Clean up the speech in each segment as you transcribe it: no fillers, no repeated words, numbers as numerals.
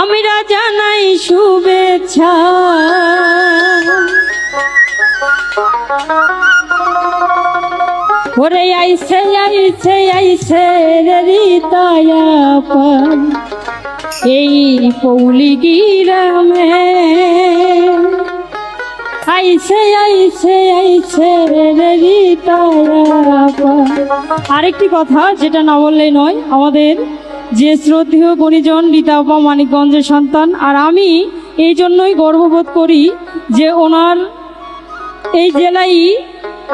আমরা জানাই শুভেচ্ছা। ওরে আইছে আইছে আইছে রে রিতায়াপা এই পৌলি গ্রামে, আইছে আইছে আইছে রে রিতায়াপা। আরেকটি কথা যেটা না বললেই নয়, আমাদের যে শ্রদ্ধেয় গুণীজন রিতাপা মানিকগঞ্জের সন্তান, আর আমি এই জন্যই গর্ববোধ করি যে ওনার এই জেলায়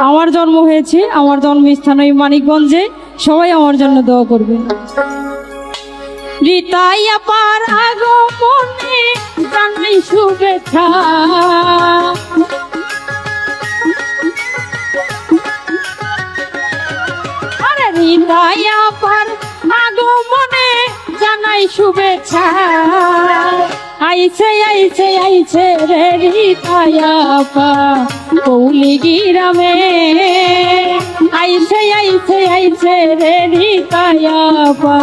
আমার জন্ম হয়েছে, আমার জন্মস্থান ওই মানিকগঞ্জে। সবাই আমার জন্য দোয়া করবেন। রিতায়াপার আগমনে জানাই শুভেচ্ছা, আরে রিতায়াপার আগমনে জানাই শুভেচ্ছা। আইছে আইছে আইছে রে রিতায়াপা পৌলি গ্রামে, আইছে আইছে আইছে রে রিতায়াপা।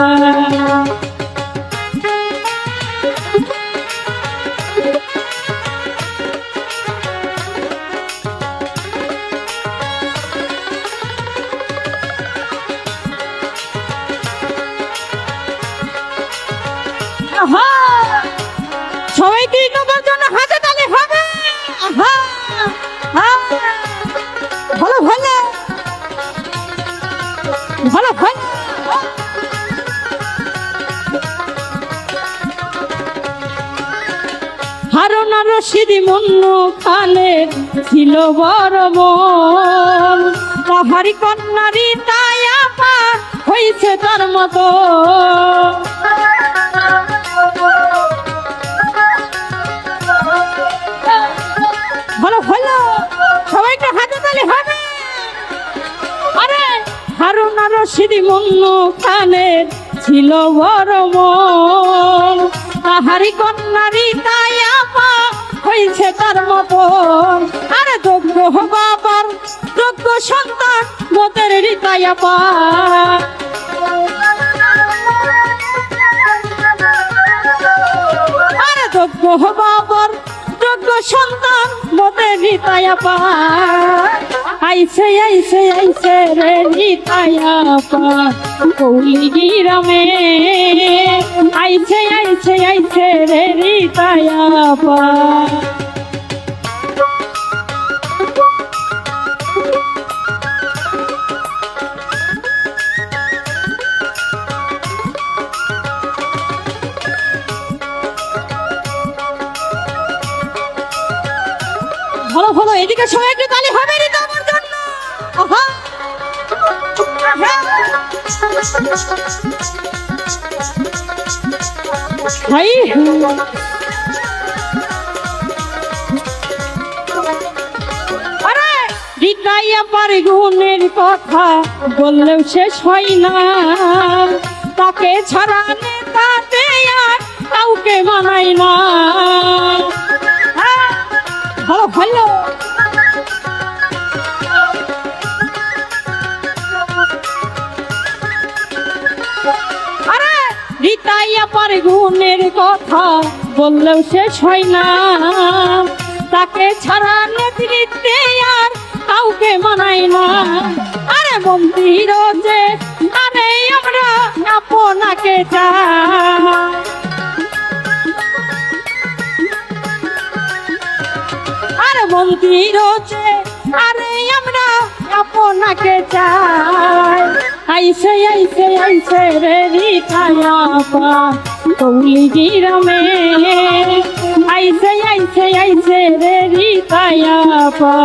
সবাইকে তোমার জন্য হাতে তালে হবে। ভালো ভালো ভালো ভালো। হারুন আর রশিদ মুন্নু খানের ছিল বড় মন, তাহারি কন্যা রিতায়াপা হইছে তার মতো। ভালো ভালো সবাইকে হাতে তালে হবে। আরে হারুন আর রশিদ মুন্নু খানের ছিল বড় মন, তাহারি কন্যা রিতায়াপা হইছে তার মতো। আরে যোগ্য বাবার যোগ্য সন্তান মোদের রিতায়াপা, আরে যোগ্য বাবার যোগ্য সন্তান মোদের রিতায়াপা। আইছে আইছে আইছে রে রিতায়াপা পৌলি গ্রামে, আইছে আইছে আইছে রে রিতায়াপা। ভালো ভালো এদিকে সবাই একটু তালি হবে রিতাপার জন্য। আরে রিতায়াপার গুণের কথা বললেও শেষ হয় না, তাকে ছাড়া নেতাতে আর কাউকে মানাই না। ভালো ভালো আরে রিতায়াপার গুণের কথা বললেও শেষ হয় না, তাকে ছাড়া নেতৃত্বে আর কাউকে মানাই না। আরে মন্দির যে আরে আমরা আপনাকে চাই, আরে মন্দির যে আরে আমরা আপনাকে চাই। আইছে আইছে আইছে রে রিতায়াপা পৌলি গ্রামে, আইছে আইছে আইছে রে রিতায়াপা।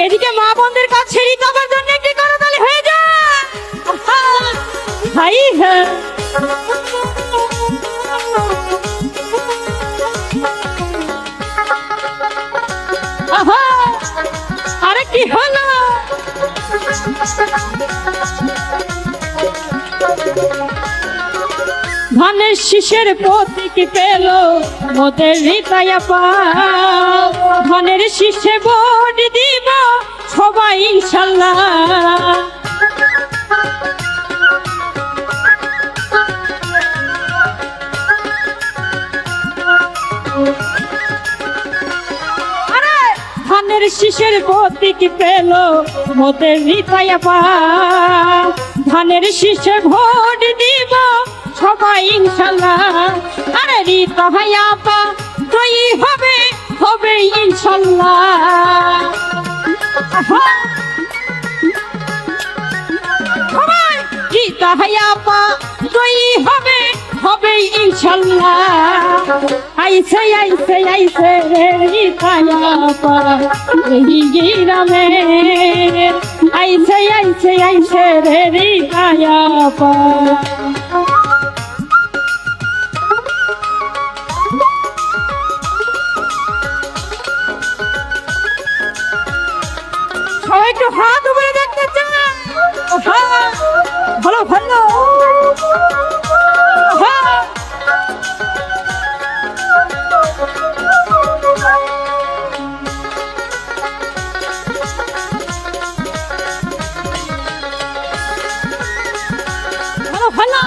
এদিকে মা বোনদের কাছে রিতাপার জন্য একটি করতালি হয়ে যায়। ভাই হ্যাঁ আরে কি হলো? ধানের শীষের প্রতীক পেল মোদের রিতায়াপা। ধানের শীষে ভোট দিব সবাই ইনশাল্লাহ। ধানের শীষের প্রতীক পেল মোদের রিতায়াপা। ধানের শীষে ভোট দিব সবাই ইনশাল্লাহ। আরে রিতায়াপা জয়ী হবে হবে ইনশাল্লাহ। রিতায়াপা জয়ী হবে হবে ইনশাল্লাহ। আইছে আইছে আইছে রে রিতায়াপা এই গ্রামে। আইছে আইছে আইছে রে রিতায়াপা। সবাই একটু হাত উপরে দেখতে চায়। ভালো ভালো ভালো ভালো